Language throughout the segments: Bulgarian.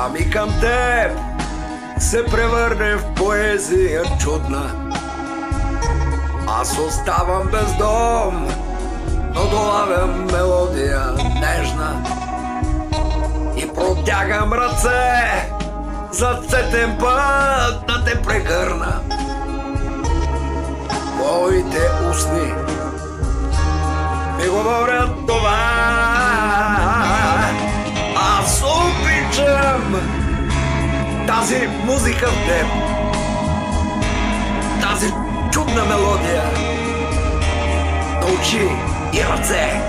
ми към теб се превърне в поезия чудна. Аз оставам без дом, но долавям мелодия нежна и протягам ръце за цветен път да те прегърна. Твоите устни ми говорят това. Аз обичам тази музика в теб, тази чудна мелодия на очи и ръце.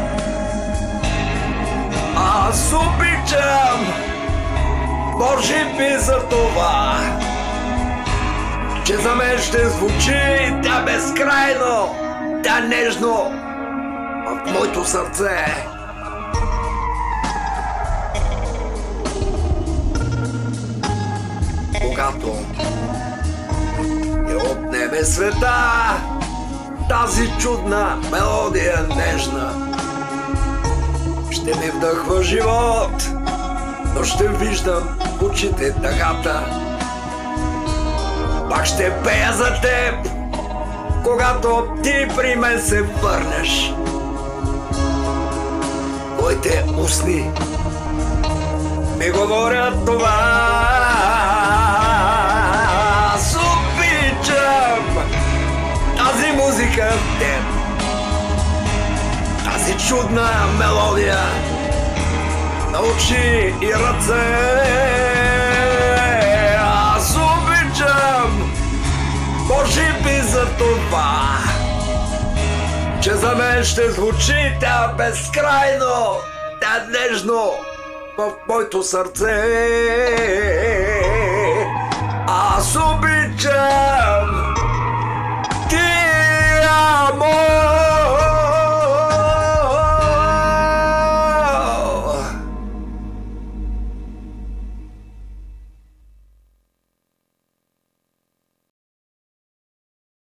Аз обичам, може би за това, че за мен ще звучи тя безкрайно, тя нежно в моето сърце. Когато я отнеме света, тази чудна мелодия нежна ще ми вдъхва живот, но ще виждам в очите тъгата. Пак ще пея за теб, когато ти при мен се върнеш. Твоите устни ми говорят това. Аз обичам тази музика в теб, тази чудна мелодия на очи и ръце. Аз обичам, може би за това, че за мен ще звучи тя безкрайно, тя нежно в моето сърце. Аз обичам